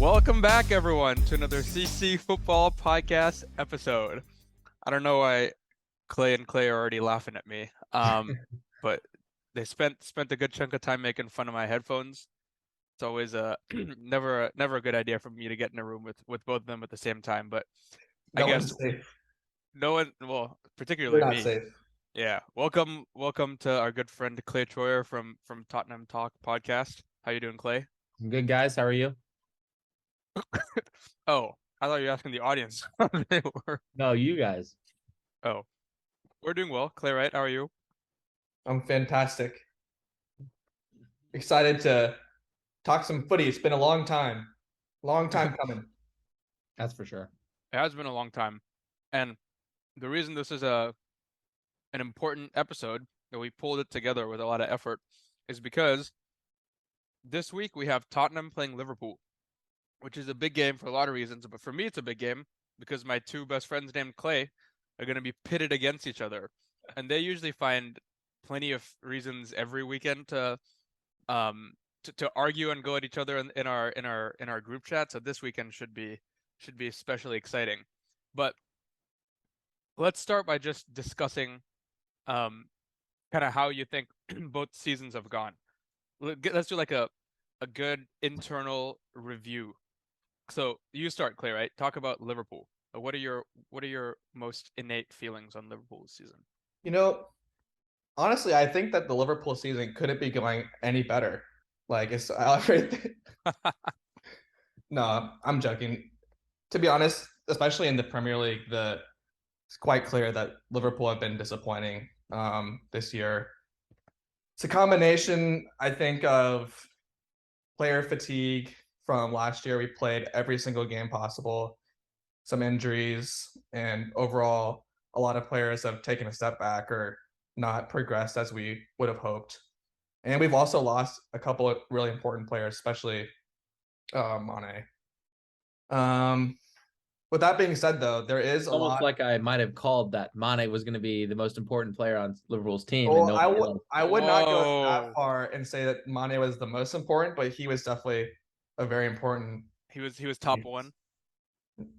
Welcome back, everyone, to another CC Football Podcast episode. I don't know why Clay and Clay are already laughing at me, but they spent a good chunk of time making fun of my headphones. It's always never a good idea for me to get in a room with both of them at the same time. But I No guess one's safe. no one, well, You're particularly not me. safe. Yeah, welcome to our good friend Clay Troyer from Tottenham Talk podcast. How you doing, Clay? Good, guys. How are you? Oh, I thought you were asking the audience how they were. No, you guys. Oh, we're doing well. Clay, right? How are you? I'm fantastic. Excited to talk some footy. It's been a long time. Long time coming. That's for sure. It has been a long time. And the reason this is an important episode that we pulled it together with a lot of effort is because this week we have Tottenham playing Liverpool, which is a big game for a lot of reasons. But for me, it's a big game because my two best friends named Clay are going to be pitted against each other. And they usually find plenty of reasons every weekend to argue and go at each other in our group chat. So this weekend should be especially exciting. But let's start by just discussing kind of how you think both seasons have gone. Let's do like a good internal review. So you start, Clay, right? Talk about Liverpool. What are your most innate feelings on Liverpool's season? You know, honestly, I think that the Liverpool season couldn't be going any better. Like it's No, I'm joking. To be honest, especially in the Premier League, it's quite clear that Liverpool have been disappointing this year. It's a combination, I think, of player fatigue from last year. We played every single game possible, some injuries, and overall, a lot of players have taken a step back or not progressed as we would have hoped. And we've also lost a couple of really important players, especially Mane. With that being said, though, there is a Almost lot. like I might have called that Mane was going to be the most important player on Liverpool's team. Well, And I would not go Whoa. that far and say that Mane was the most important, but he was definitely a very important. He was top one.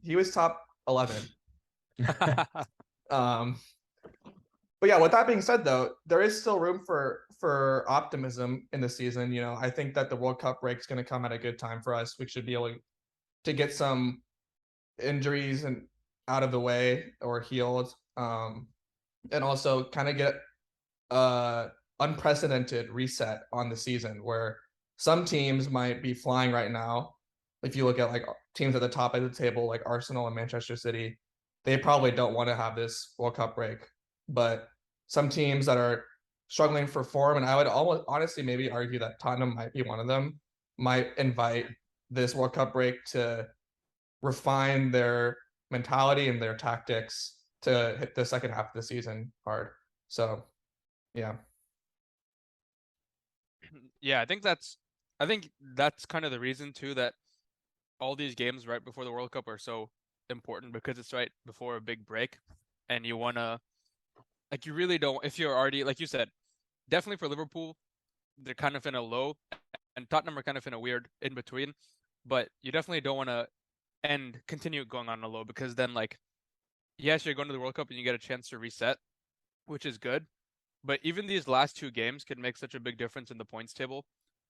He was top 11. But yeah, with that being said, though, there is still room for optimism in the season. You know, I think that the World Cup break is going to come at a good time for us. We should be able to get some injuries and out of the way or healed, and also kind of get unprecedented reset on the season where some teams might be flying right now. If you look at like teams at the top of the table, like Arsenal and Manchester City, they probably don't want to have this World Cup break. But some teams that are struggling for form, and I would almost honestly maybe argue that Tottenham might be one of them, might invite this World Cup break to refine their mentality and their tactics to hit the second half of the season hard. So, yeah. Yeah, I think that's kind of the reason too that all these games right before the World Cup are so important because it's right before a big break and you want to like you really don't if you're already like you said, definitely for Liverpool, they're kind of in a low and Tottenham are kind of in a weird in between, but you definitely don't want to continue going on a low because then like yes, you're going to the World Cup and you get a chance to reset, which is good. But even these last two games can make such a big difference in the points table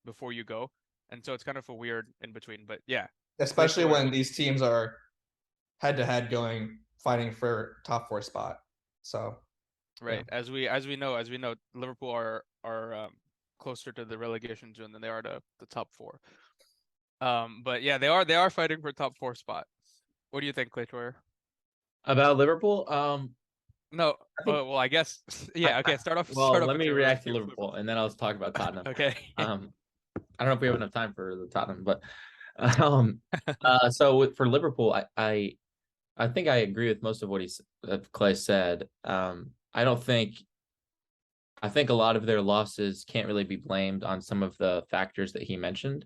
before you go. And so it's kind of a weird in between. But yeah. Especially when these teams are head to head fighting for top 4 spot. So right. Yeah. As we know, Liverpool are closer to the relegation zone than they are to the top 4. But yeah, they are fighting for top 4 spot. What do you think, Clay Troyer? About Liverpool? No. Well, I guess. Yeah. Okay. Start off. Let me react to Liverpool, and then I'll talk about Tottenham. Okay. I don't know if we have enough time for the Tottenham, but so for Liverpool, I think I agree with most of what Clay said. I think a lot of their losses can't really be blamed on some of the factors that he mentioned.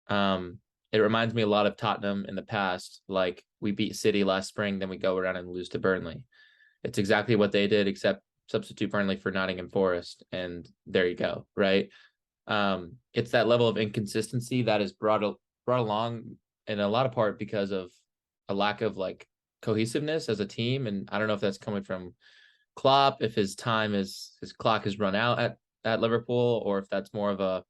It reminds me a lot of Tottenham in the past. Like we beat City last spring, then we go around and lose to Burnley. It's exactly what they did, except substitute Burnley for Nottingham Forest, and there you go, right? It's that level of inconsistency that is brought along in a lot of part because of a lack of like cohesiveness as a team. And I don't know if that's coming from Klopp, if his clock has run out at Liverpool, or if that's more of a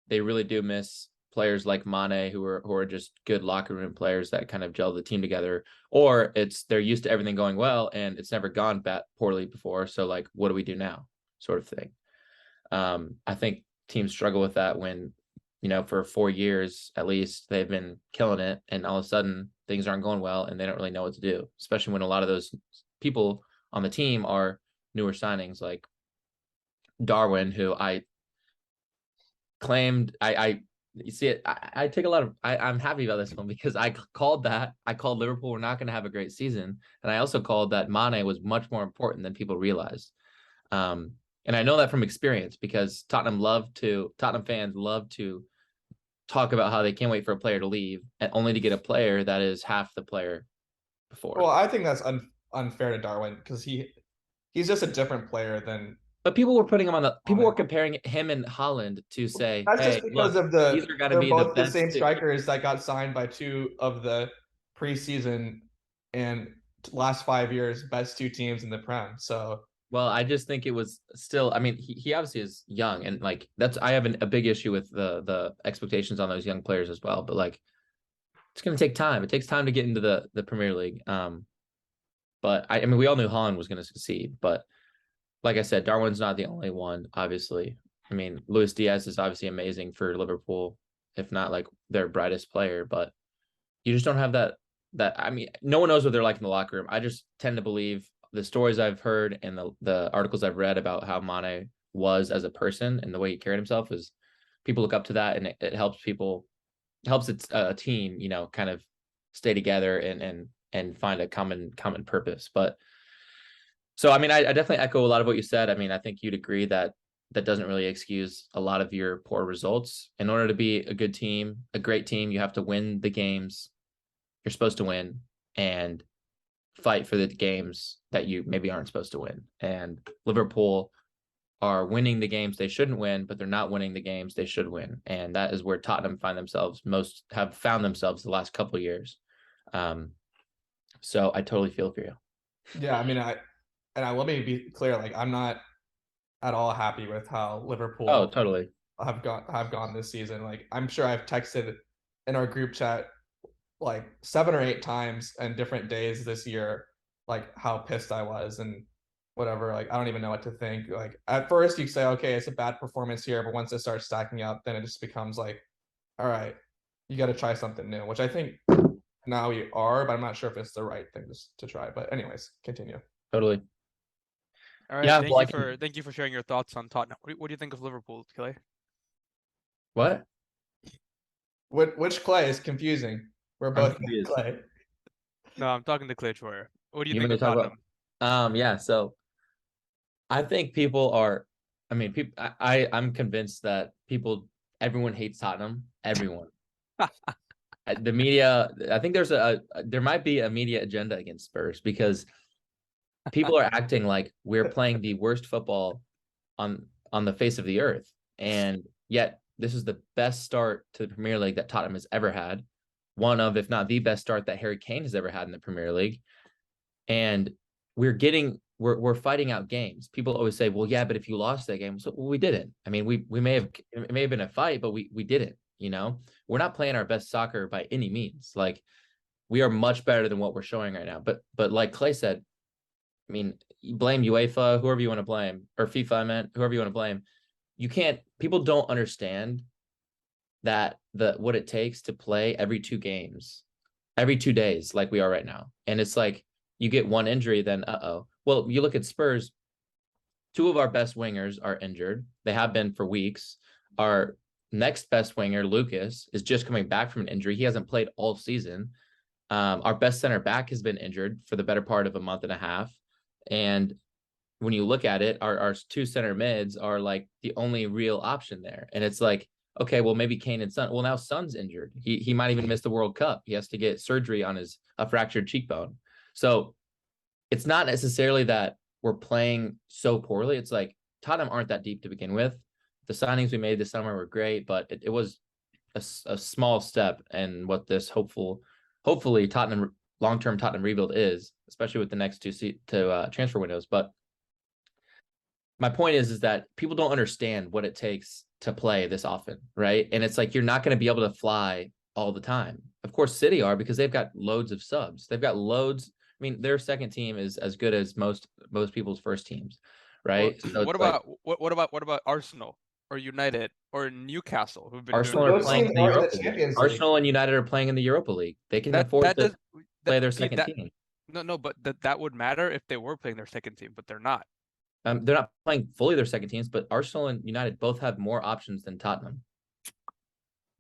they really do miss players like Mane who are just good locker room players that kind of gel the team together, or it's they're used to everything going well and it's never gone poorly before. So like, what do we do now? Sort of thing. I think teams struggle with that when, for 4 years at least they've been killing it, and all of a sudden things aren't going well and they don't really know what to do, especially when a lot of those people on the team are newer signings like Darwin, who I claimed you see it. I take a lot of I'm happy about this one because I called Liverpool were not going to have a great season, and I also called that Mane was much more important than people realized. And I know that from experience because Tottenham fans love to talk about how they can't wait for a player to leave and only to get a player that is half the player before. Well, I think that's unfair to Darwin because he's just a different player than. But people were putting him on people were comparing him and Haaland to say, That's hey, just because look, of these are going to they're be the both the best same strikers that got signed by two of the preseason and last 5 years best two teams in the Prem. So well, I just think it was still. I mean, he obviously is young, and like I have a big issue with the expectations on those young players as well. But like, it's going to take time. It takes time to get into the Premier League. But I mean, we all knew Haaland was going to succeed, but like I said, Darwin's not the only one, obviously. I mean, Luis Diaz is obviously amazing for Liverpool, if not like their brightest player, but you just don't have that I mean, no one knows what they're like in the locker room. I just tend to believe the stories I've heard and the articles I've read about how Mane was as a person and the way he carried himself is people look up to that, and it helps its a team, kind of stay together and find a common purpose. But so, I mean, I definitely echo a lot of what you said. I mean, I think you'd agree that doesn't really excuse a lot of your poor results. In order to be a good team, a great team, you have to win the games you're supposed to win and fight for the games that you maybe aren't supposed to win. And Liverpool are winning the games they shouldn't win, but they're not winning the games they should win. And that is where Tottenham have found themselves the last couple of years. So I totally feel for you. yeah, I mean, let me be clear, like I'm not at all happy with how Liverpool totally have gone this season. Like I'm sure I've texted in our group chat like 7 or 8 times and different days this year, like how pissed I was and whatever. Like I don't even know what to think. Like at first you say, okay, it's a bad performance here, but once it starts stacking up, then it just becomes like, all right, you got to try something new, which I think now we are, but I'm not sure if it's the right thing to try. But anyways, continue. Totally. All right. Yeah, Thank you for sharing your thoughts on Tottenham. What do you think of Liverpool, Clay? What? Which Clay is confusing? We're both Clay. No, I'm talking to Clay Troyer. What do you You think want of to talk Tottenham? about? Yeah. So I think people are. I mean, I'm convinced that everyone hates Tottenham. Everyone. The media. I think there might be a media agenda against Spurs because people are acting like we're playing the worst football on the face of the earth, and yet this is the best start to the Premier League that Tottenham has ever had. One of, if not the best start that Harry Kane has ever had in the Premier League. And we're fighting out games. People always say, well, yeah, but if you lost that game, so well, we didn't. I mean, it may have been a fight, but we didn't, we're not playing our best soccer by any means. Like we are much better than what we're showing right now. But like Clay said, I mean, you blame UEFA, whoever you want to blame, or FIFA, I meant, whoever you want to blame. People don't understand that what it takes to play every 2 games, every 2 days, like we are right now. And it's like you get one injury, then well, you look at Spurs, 2 of our best wingers are injured. They have been for weeks. Our next best winger, Lucas, is just coming back from an injury. He hasn't played all season. Our best center back has been injured for the better part of a month and a half. And when you look at it, our 2 center mids are like the only real option there. And it's like, okay, well, maybe Kane and Son. Well, now Son's injured. He might even miss the World Cup. He has to get surgery on a fractured cheekbone. So it's not necessarily that we're playing so poorly. It's like Tottenham aren't that deep to begin with. The signings we made this summer were great, but it was a small step in what this hopefully Tottenham long-term Tottenham rebuild is, especially with the next two transfer windows. But my point is that people don't understand what it takes to play this often, right? And it's like you're not going to be able to fly all the time. Of course, City are, because they've got loads of subs. They've got loads. I mean, their second team is as good as most people's first teams, right? Well, So what it's like about what about Arsenal or United or Newcastle who've been doing Arsenal are Those really playing well? teams in the are in the Europa League. Champions League. Arsenal and United are playing in the Europa League. They can That afford that to does play their see, second team. no, but that would matter if they were playing their second team, but they're not. They're not playing fully their second teams, but Arsenal and United both have more options than Tottenham.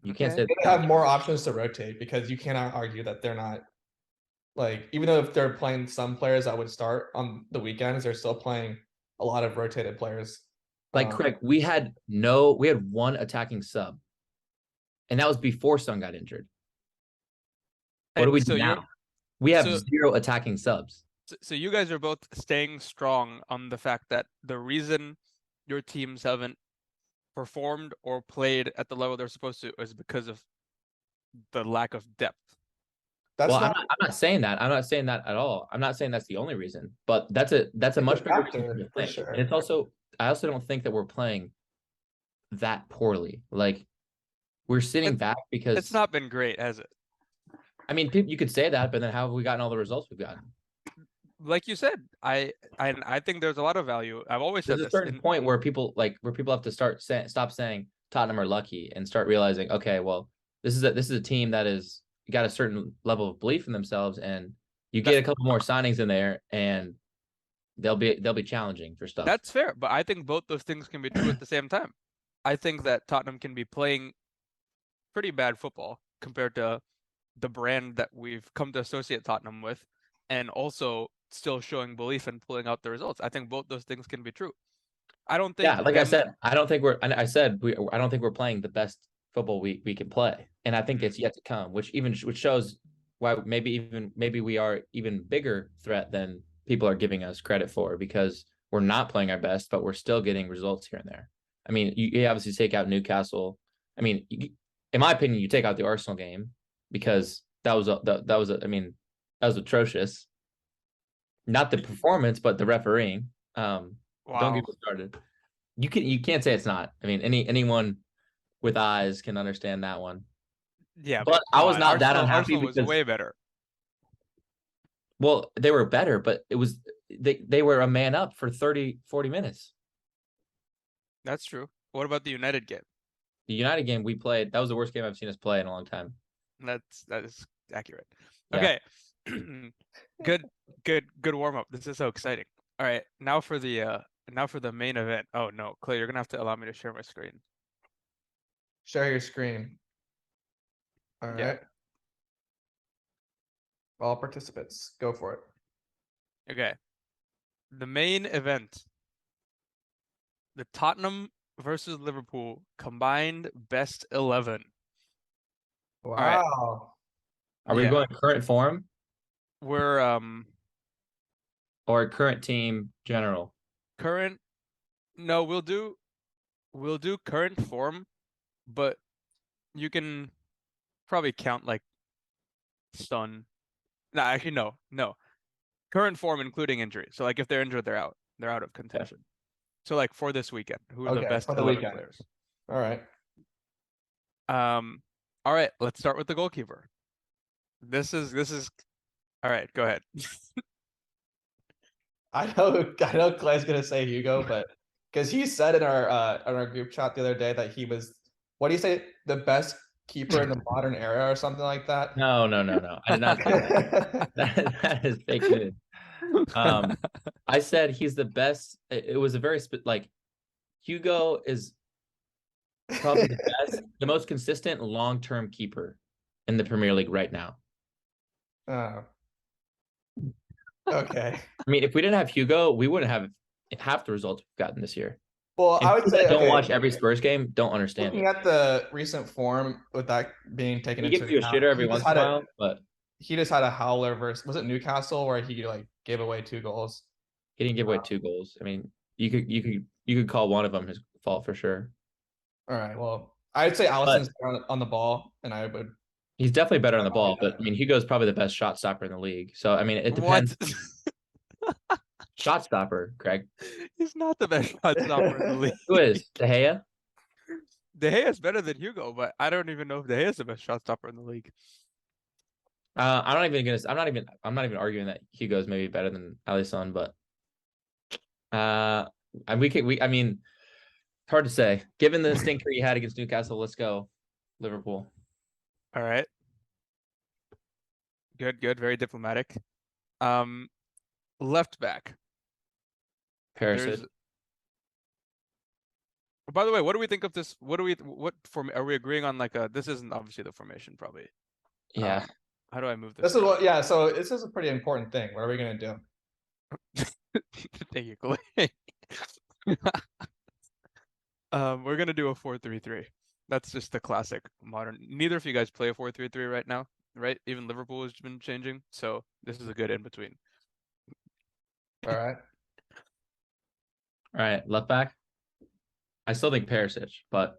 You can't Okay. say They have more options to rotate because you cannot argue that they're not, like, even though if they're playing some players that would start on the weekends, they're still playing a lot of rotated players. like Craig. We had one attacking sub, and that was before Son got injured. What do we do now? We have so 0 attacking subs. so you guys are both staying strong on the fact that the reason your teams haven't performed or played at the level they're supposed to is because of the lack of depth. That's Well, not I'm not saying that. I'm not saying that at all. I'm not saying that's the only reason, but that's a much bigger reason factor to for think. sure. And it's also, I also don't think that we're playing that poorly. Like, we're sitting back because It's not been great, has it? I mean, you could say that, but then how have we gotten all the results we've gotten? Like you said, I think there's a lot of value. I've always said There's a this. certain point where people have to stop saying Tottenham are lucky and start realizing, okay, well, this is a team that is got a certain level of belief in themselves, and you get a couple more signings in there, and they'll be challenging for stuff. That's fair, but I think both those things can be true at the same time. I think that Tottenham can be playing pretty bad football compared to the brand that we've come to associate Tottenham with, and also still showing belief and pulling out the results. I think both those things can be true. I don't think Yeah, like I said, I don't think I don't think we're playing the best football we can play, and I think it's yet to come, which shows why maybe we are even bigger threat than people are giving us credit for, because we're not playing our best, but we're still getting results here and there. I mean, you obviously take out Newcastle. I mean, in my opinion, you take out the Arsenal game because that was atrocious. Not the performance, but the refereeing. Don't get me started. You can't say it's not. I mean, anyone with eyes can understand that one. Yeah, but I was not that unhappy Arsenal because was way better. Well, they were better, but it was they were a man up for 30, 40 minutes. That's true. What about the United game? The United game we played, that was the worst game I've seen us play in a long time. That is accurate. Yeah. Okay. Good warm up. This is so exciting. All right, now for the main event. Oh no, Clay, you're gonna have to allow me to share my screen. Share your screen. All right. Yeah. All participants, go for it. Okay. The main event. The Tottenham versus Liverpool combined best 11. Wow. Right. Are we going current form? We're or current team general? Current. No, we'll do current form, but you can probably count like stun. No, actually no. Current form including injury. So like if they're injured, they're out. They're out of contention. Yeah. So like for this weekend, who are the best 11 players? All right. All right, let's start with the goalkeeper. This is all right, go ahead. I know Clay's gonna say Hugo, but because he said in our group chat the other day that he was, what do you say, the best keeper in the modern era or something like that? No. I did not say that. that is fake news. I said he's the best. It was a very Hugo is probably the best, the most consistent long-term keeper in the Premier League right now. Oh. Okay. I mean, if we didn't have Hugo, we wouldn't have half the results we've gotten this year. Well, and I would say don't watch every Spurs game, don't understand. Looking at the recent form with that being taken into account, he gives you a shitter every once in a while, but he just had a howler versus, was it Newcastle, where he gave away 2 goals? He didn't give away 2 goals. I mean, you could call one of them his fault for sure. All right. Well, I'd say But Allison's on the ball, and I would. he's definitely better on the ball. But I mean, Hugo's probably the best shot stopper in the league. So I mean, it depends. What? Shot stopper, Greg. He's not the best shot stopper in the league. Who is De Gea? De Gea is better than Hugo, but I don't even know if De Gea is the best shot stopper in the league. I'm not even arguing that Hugo's maybe better than Alisson, but I mean, it's hard to say. Given the stinker he had against Newcastle, let's go Liverpool. All right. Good. Very diplomatic. Left back. Perisic. By the way, what do we think of this? Are we agreeing on like this isn't obviously the formation probably. Yeah. How do I move this? This is what, yeah. So this is a pretty important thing. What are we gonna do? Thank you, Clay. We're gonna do a 4-3-3. That's just the classic modern. Neither of you guys play a 4-3-3 right now, right? Even Liverpool has been changing, so this is a good in between. All right. All right, left back. I still think Perisic, but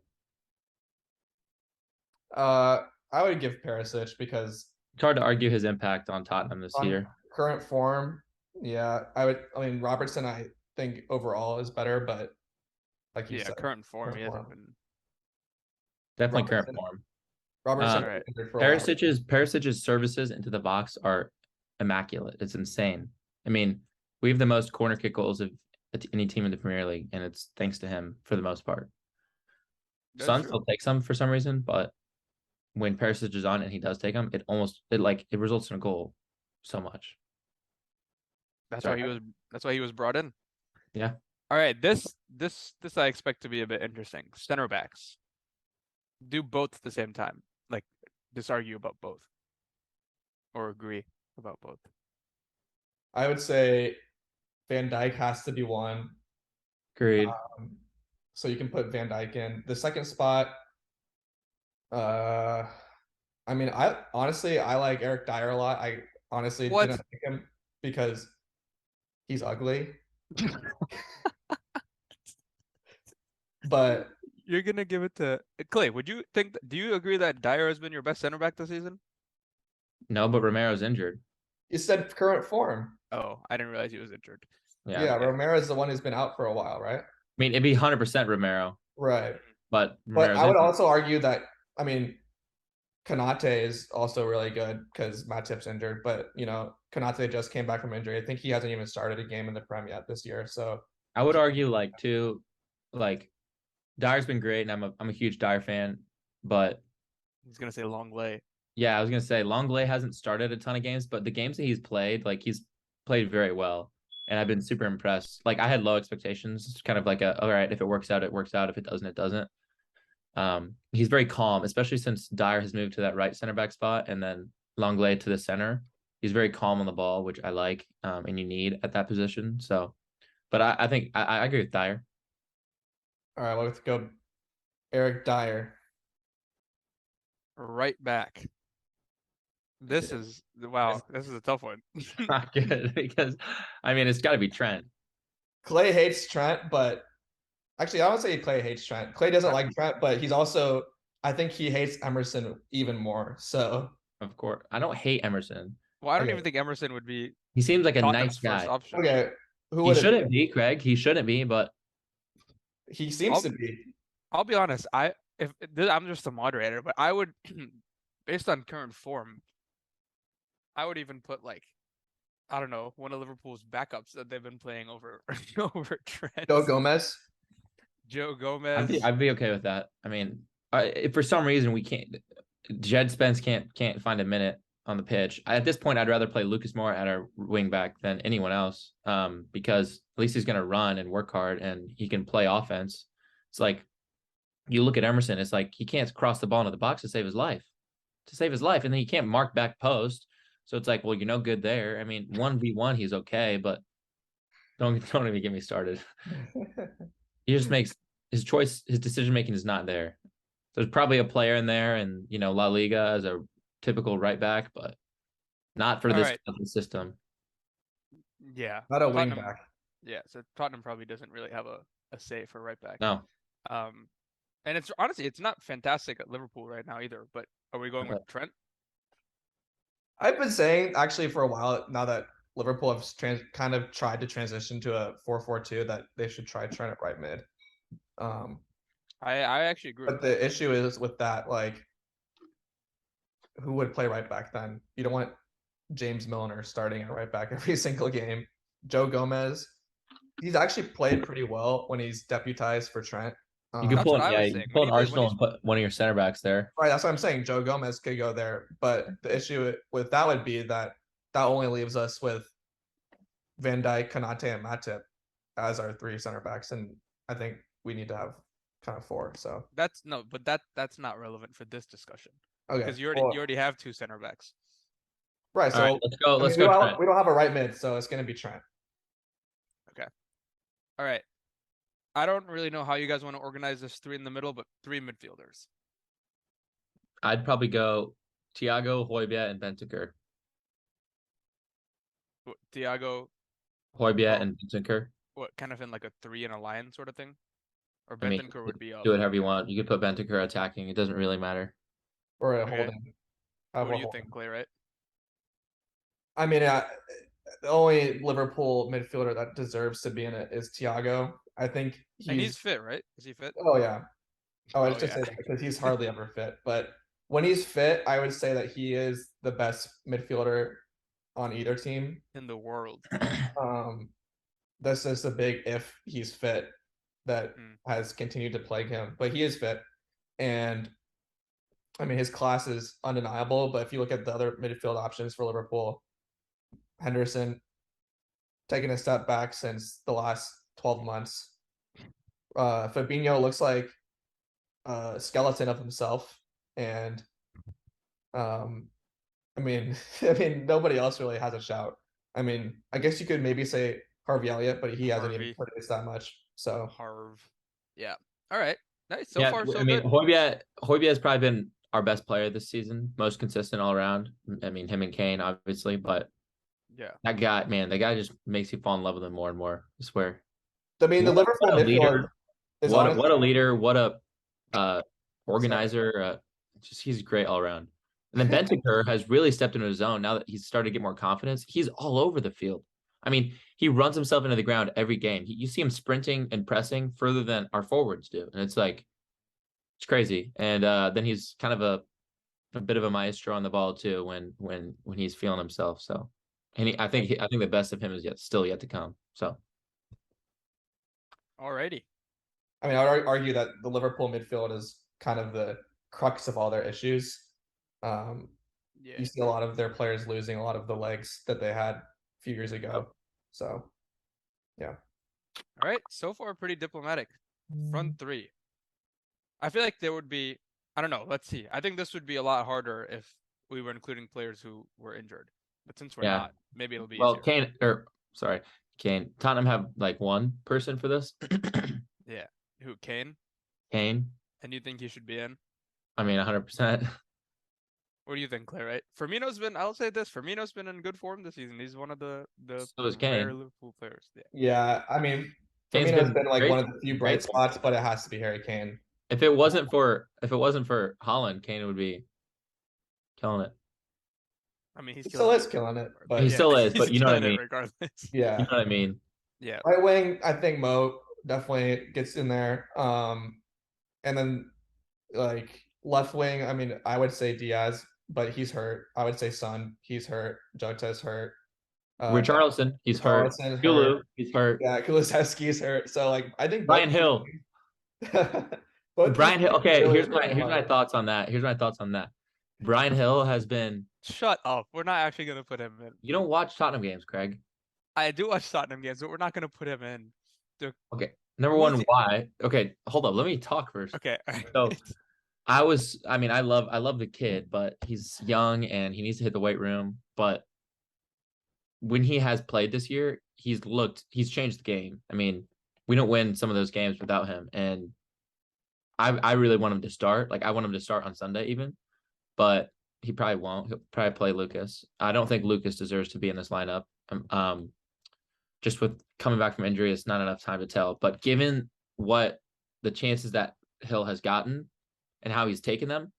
I would give Perisic because it's hard to argue his impact on Tottenham this year. Current form, yeah. I mean, Robertson, I think overall is better, but like you said, current form, he hasn't been. Definitely current form. Robertson, right. Perisic's services into the box are immaculate. It's insane. I mean, we have the most corner kick goals of any team in the Premier League, and it's thanks to him for the most part. Son still takes them for some reason, but when Perisic is on and he does take them, it results in a goal so much. That's why he was brought in. Yeah. All right, this I expect to be a bit interesting. Center backs. Do both at the same time. Like, just argue about both. Or agree about both. I would say Van Dijk has to be one. Agreed. So you can put Van Dijk in. The second spot, I mean, I like Eric Dyer a lot. I honestly didn't pick him because he's ugly. But you're gonna give it to Clay. Do you agree that Dyer has been your best center back this season? No, but Romero's injured. You said current form. Oh, I didn't realize he was injured. Yeah, Romero's the one who's been out for a while, right? I mean, it'd be 100% Romero. Right. But I would also argue that, I mean, Konate is also really good because Matip's injured, but Konate just came back from injury. I think he hasn't even started a game in the Prem yet this year. So I would argue Dyer's been great, and I'm a huge Dyer fan, but he's gonna say Longley. Yeah, I was gonna say Longley hasn't started a ton of games, but the games that he's played very well, and I've been super impressed. Like I had low expectations. It's kind of like all right, if it works out, it works out. If it doesn't, it doesn't. He's very calm, especially since Dyer has moved to that right center back spot, and then Longley to the center. He's very calm on the ball, which I like, and you need at that position. So, but I think I agree with Dyer. All right, let's go. Eric Dyer. Right back. This is a tough one. Not good because I mean it's got to be Trent. Clay hates Trent, but actually I don't say Clay hates Trent. Clay doesn't like Trent, but I think he hates Emerson even more. So of course, I don't hate Emerson. Well, I don't even think Emerson would be. He seems like a nice guy. Option. Okay, he shouldn't be, Craig. He shouldn't be, but he seems to be. I'll be honest. I'm just a moderator, but I would, based on current form, I would even put I don't know, one of Liverpool's backups that they've been playing over Trent. Joe Gomez. I'd be okay with that. I mean, if for some reason we can't, Jed Spence can't find a minute on the pitch. At this point, I'd rather play Lucas Moura at our wing back than anyone else, because at least he's going to run and work hard and he can play offense. It's like you look at Emerson, it's like he can't cross the ball into the box to save his life, and then he can't mark back post. So it's like, well, you're no good there. I mean, 1v1, he's okay, but don't even get me started. He just makes his decision making is not there. There's probably a player in there, and La Liga as a typical right back, but not for this system. Yeah, not a wing back. Yeah, so Tottenham probably doesn't really have a say for right back. No. And it's honestly, it's not fantastic at Liverpool right now either. But are we going with Trent? I've been saying actually for a while now that Liverpool have kind of tried to transition to a 4-4-2 that they should try Trent at right mid. I actually agree But with the that. issue is with that, like, who would play right back then? You don't want James Milner starting at right back every single game. Joe Gomez, he's actually played pretty well when he's deputized for Trent. You could That's pull what an, I yeah, was you saying. could When pull an he's Arsenal and put one of your center backs there. Right, that's what I'm saying. Joe Gomez could go there, but the issue with that would be that only leaves us with Van Dijk, Konate, and Matip as our three center backs, and I think we need to have kind of four. So That's no, but that's not relevant for this discussion okay, because you well, already have two center backs. right. All right, So let's go. I Let's mean, go, Trent. we don't have a right mid, so it's going to be Trent. Okay. All right. I don't really know how you guys want to organize this three in the middle, but three midfielders. I'd probably go Thiago, Højbjerg, and Bentancur. Thiago, Højbjerg oh, and Bentancur. what kind of in like a three and a line sort of thing? Or I mean, Bentancur would be up. do whatever you want. You could put Bentancur attacking. It doesn't really matter. Or a Okay. holding. What do you think, Clay, right? I mean, the only Liverpool midfielder that deserves to be in it is Thiago. I think And he's fit, right? Is he fit? Oh yeah. Oh, I was Oh, just yeah. saying because he's hardly ever fit. But when he's fit, I would say that he is the best midfielder on either team. In the world. This is a big if he's fit that has continued to plague him, but he is fit. And I mean, his class is undeniable. But if you look at the other midfield options for Liverpool, Henderson taking a step back since the last 12 months. Fabinho looks like a skeleton of himself, and I mean, nobody else really has a shout. I mean, I guess you could maybe say Harvey Elliott, but he hasn't even produced that much. So yeah. All right. Nice. So yeah, far, so I mean, good. Højbjerg has probably been our best player this season, most consistent all around. I mean, him and Kane, obviously, but yeah, that guy, man, the guy just makes you fall in love with him more and more. I swear. I mean, the Liverpool midfield is what a leader, what a organizer. Just he's great all around. And then Bentancur has really stepped into his own now that he's started to get more confidence. He's all over the field. I mean, he runs himself into the ground every game. You see him sprinting and pressing further than our forwards do, and it's like it's crazy. And then he's kind of a bit of a maestro on the ball too when he's feeling himself. So, and I think the best of him is still yet to come. So, alrighty. I mean, I would argue that the Liverpool midfield is kind of the crux of all their issues. You see a lot of their players losing a lot of the legs that they had a few years ago. So, yeah. All right. So far, pretty diplomatic. Front three. I feel like there would be, I don't know. Let's see. I think this would be a lot harder if we were including players who were injured. But since we're not, maybe it'll be easier. Kane. Tottenham have like one person for this. Yeah. Who? Kane? Kane. And you think he should be in? I mean, 100%. What do you think, Clay? Right? I'll say this. Firmino's been in good form this season. He's one of the so is rare Kane. Liverpool players. Yeah. I mean, Firmino's been like one of the few bright spots, but it has to be Harry Kane. If it wasn't for Haaland, Kane would be killing it. I mean, he still is killing it, but he still is. But you know what I mean. Regardless. Yeah, you know what I mean. Yeah. Right wing, I think Mo definitely gets in there. And then like left wing, I mean, I would say Diaz, but he's hurt. I would say Son, he's hurt. Jota's hurt. Richarlison, he's hurt. Kulu, he's hurt. Yeah, Kulusevski's hurt. So like, I think Brian Hill. Brian Hill. Okay, here's my thoughts on that. Brian Hill has been. Shut up. We're not actually gonna put him in. You don't watch Tottenham games, Craig. I do watch Tottenham games, but we're not gonna put him in. Okay. Number one, why? Okay, hold up. Let me talk first. Okay. So I love the kid, but he's young and he needs to hit the weight room. But when he has played this year, he's changed the game. I mean, we don't win some of those games without him. And I really want him to start. Like, I want him to start on Sunday even, but he probably won't. He'll probably play Lucas. I don't think Lucas deserves to be in this lineup. Just with coming back from injury, it's not enough time to tell. But given what the chances that Hill has gotten and how he's taken them,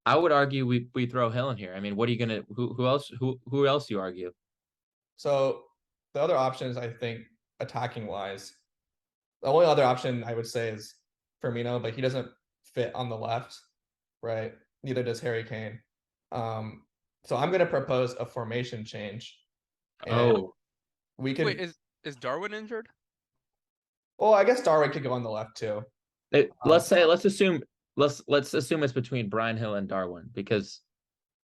I would argue we throw Hill in here. I mean, what are you gonna who else you argue? So the other options, I think, attacking wise, the only other option I would say is Firmino, but he doesn't fit on the left, right? Neither does Harry Kane. So I'm gonna propose a formation change. And Oh, we could Wait, is Darwin injured? well, I guess Darwin could go on the left too. let's assume it's between Brian Hill and Darwin because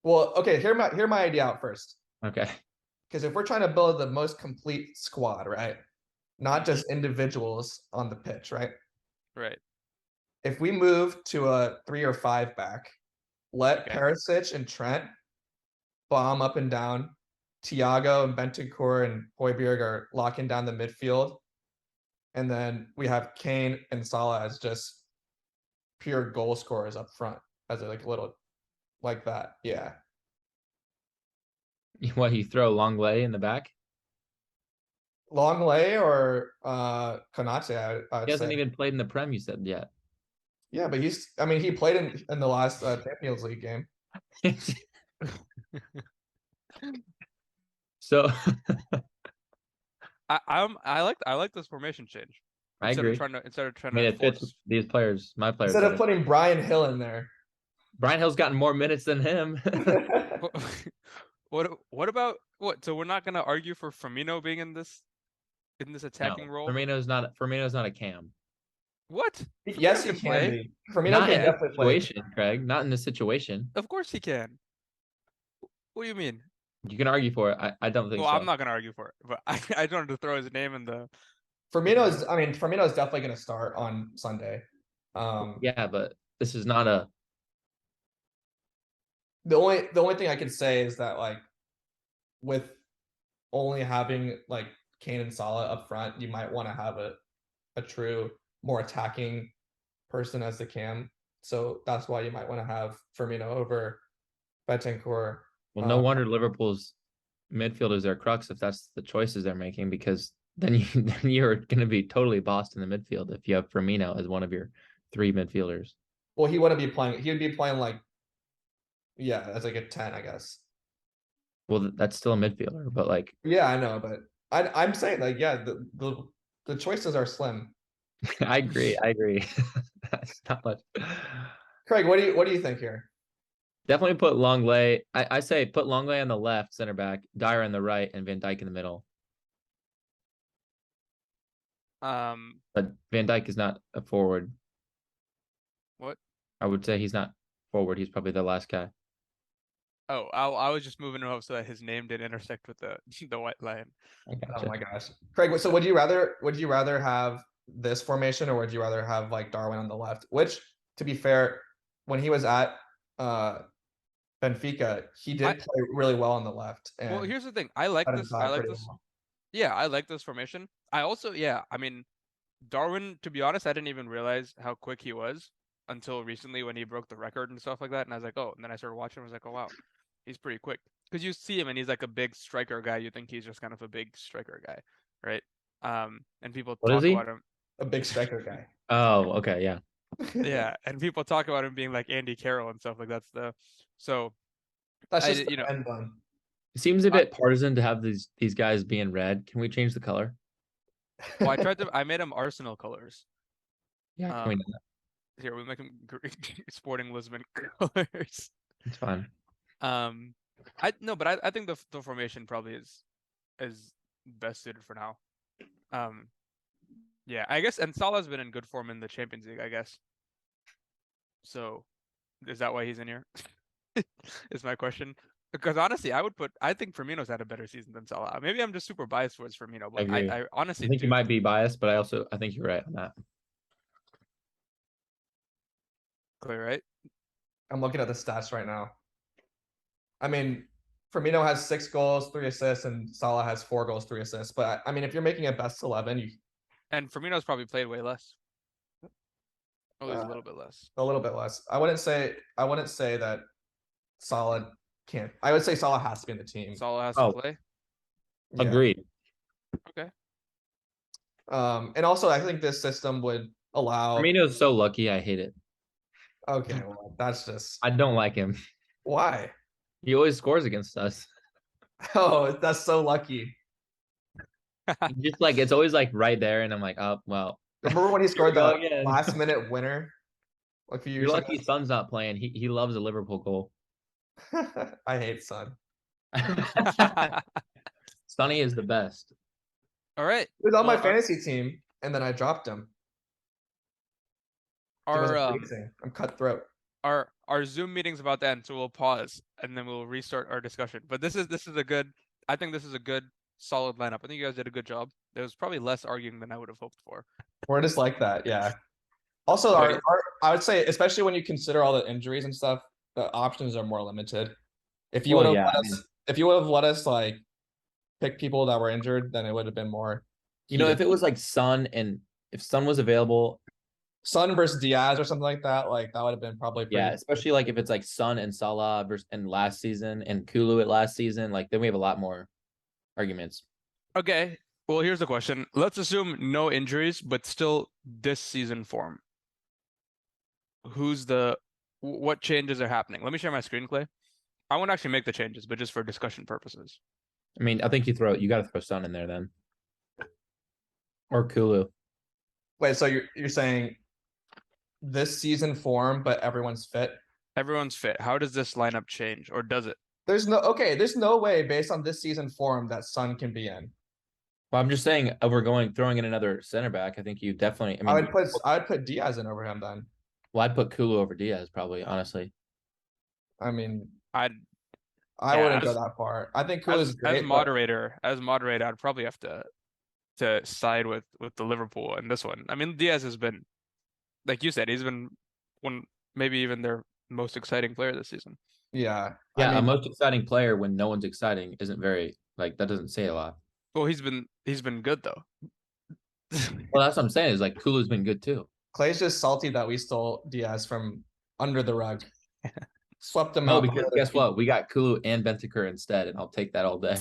Well, okay, hear my idea out first. okay. Because if we're trying to build the most complete squad, right? Not just individuals on the pitch, right? Right. If we move to a 3 or 5 back, let Okay. Perisic and Trent bomb up and down. Thiago and Bentancur and Højbjerg are locking down the midfield. And then we have Kane and Salah as just pure goal scorers up front, as a like little like that. Yeah. What, you throw Longley in the back? Longley or Konate, I'd He hasn't say. even played in the Prem, you said yet. Yeah, but he played in the last Champions League game. So I like this formation change. I agree. Instead of trying I mean, to it fits force. these players, my players. Instead of putting Brian Hill in there. Brian Hill's gotten more minutes than him. What about what? So we're not gonna argue for Firmino being in this attacking role? Firmino's not a cam. What? Yes, he Firmino can play. be. Firmino Not can in this definitely play. situation, Craig. Not in this situation. Of course he can. What do you mean? You can argue for it. I don't think Well, so. I'm not gonna argue for it, but I just wanted to throw his name in the. Firmino's definitely going to start on Sunday. Yeah, but this is not a. The only thing I can say is that like with only having like Kane and Salah up front, you might want to have a true more attacking person as the cam. So that's why you might want to have Firmino over Bentancur. Well, no wonder Liverpool's midfielders are crux if that's the choices they're making, because then you're going to be totally bossed in the midfield if you have Firmino as one of your 3 midfielders. Well, he wouldn't be playing. He would be playing like, yeah, as like a 10, I guess. Well, that's still a midfielder, but like. Yeah, I know, but I'm saying like, yeah, the choices are slim. I agree. That's not much. Craig, what do you think here? Definitely put Longley. I say put Longley on the left, center back, Dyer on the right, and Van Dijk in the middle. But Van Dijk is not a forward. What? I would say he's not forward. He's probably the last guy. Oh, I was just moving him up so that his name didn't intersect with the white line. Oh my gosh, Craig. So would you rather have this formation, or would you rather have like Darwin on the left? Which, to be fair, when he was at Benfica, he did play really well on the left. And well, here's the thing. I like this. Well. Yeah, I like this formation. I also, I mean, Darwin, to be honest, I didn't even realize how quick he was until recently when he broke the record and stuff like that. And I was like, oh, and then I started watching. I was like, oh, wow, he's pretty quick. Because you see him and he's like a big striker guy. You think he's just kind of a big striker guy, right? And people talk about him. A big striker guy. Oh, okay, yeah. Yeah, and people talk about him being like Andy Carroll and stuff like that's that's just end one. It seems a bit partisan to have these guys being red. Can we change the color? Well, I made them Arsenal colors. Yeah, can we do that? Here, we make them Sporting Lisbon colors. It's fine. But I think the formation probably is best suited for now. Yeah, I guess, and Salah's been in good form in the Champions League, I guess. So, is that why he's in here? Is my question. Because honestly, I think Firmino's had a better season than Salah. Maybe I'm just super biased towards Firmino, but I honestly think you might be biased, but I think you're right on that. Clear, right? I'm looking at the stats right now. I mean, Firmino has 6 goals, 3 assists, and Salah has 4 goals, 3 assists. But I mean, if you're making a best 11, and Firmino's probably played way less. At least a little bit less. A little bit less. I wouldn't say that Salah can't. I would say Salah has to be in the team. Salah has to play. Yeah. Agreed. Okay. And also, I think this system would allow. Firmino's so lucky. I hate it. Okay, well, that's just I don't like him. why. He always scores against us. Oh, that's so lucky. Just like it's always like right there, and I'm like, oh well. Remember when he Here we scored go the again. last-minute winner a few You're years ago? lucky Son's not playing. He loves a Liverpool goal. I hate Son. Sonny is the best. All right. He was on my Well, fantasy team, and then I dropped him. He our wasn't um producing. I'm cutthroat. our Zoom meeting's about to end, so we'll pause and then we'll restart our discussion. But this is a good. I think this is a good solid lineup. I think you guys did a good job. There was probably less arguing than I would have hoped for. We're just like that, yeah. Also, But I would say, especially when you consider all the injuries and stuff, the options are more limited. If you Well, would have yeah, let I us, mean, if you would have let us like pick people that were injured, then it would have been more if heated. it was like Son and if Son was available, Sun versus Diaz or something like that would have been probably yeah, pretty. especially like if it's like Son and Salah versus and last season and Kulu at last season, like then we have a lot more arguments. okay. Well, here's the question. Let's assume no injuries, but still this season form. What changes are happening? Let me share my screen, Clay. I won't actually make the changes, but just for discussion purposes. I mean, I think you got to throw Son in there then, or Kulu. Wait, so you're saying this season form, but everyone's fit? Everyone's fit. How does this lineup change, or does it? There's no way based on this season form that Sun can be in. Well, I'm just saying, we're throwing in another center back. I think you definitely. I mean, I would put Diaz in over him then. well, I'd put Kulu over Diaz probably, honestly. I mean, I'd I yeah, wouldn't go that far. I think Kulu is as great, but moderator, I'd probably have to side with the Liverpool in this one. I mean, Diaz has been, like you said, he's been one maybe even their most exciting player this season. yeah. I Yeah, a mean, most exciting player when no one's exciting isn't very like that doesn't say a lot. Well, he's been good though. Well, that's what I'm saying is like Kulu's been good too. Clay's just salty that we stole Diaz from under the rug, swept him No, out. because guess what? We got Kulu and Bentancur instead, and I'll take that all day.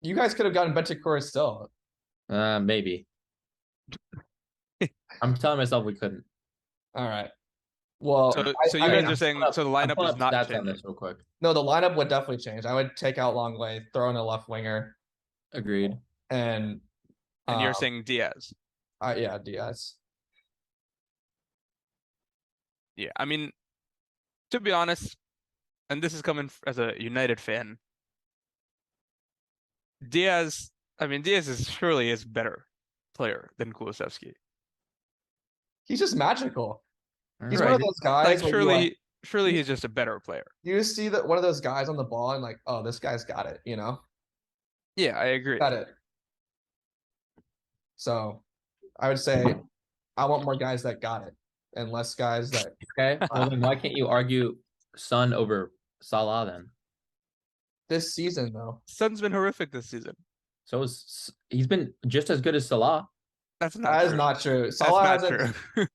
You guys could have gotten Bentancur still. Maybe. I'm telling myself we couldn't. All right. Well, So you I guys mean, are saying so the I'm lineup pulling is up not stats on changing. this real quick. no, the lineup would definitely change. I would take out Longway, throw in a left winger, Agreed. and And you're saying Diaz. yeah, Diaz. Yeah, I mean, to be honest, and this is coming as a United fan, Diaz. I mean, Diaz is surely is better player than Kulusevski. He's just magical. He's All one right. of those guys Like where you like surely he's just a better player. you just see that one of those guys on the ball and like, oh, this guy's got it, you know? Yeah, I agree. Got it. So I would say I want more guys that got it and less guys that Okay. Well, then why can't you argue Son over Salah then? this season though. Son's been horrific this season. So he's been just as good as Salah. That's not That is true. not true. That's Salah not hasn't. true.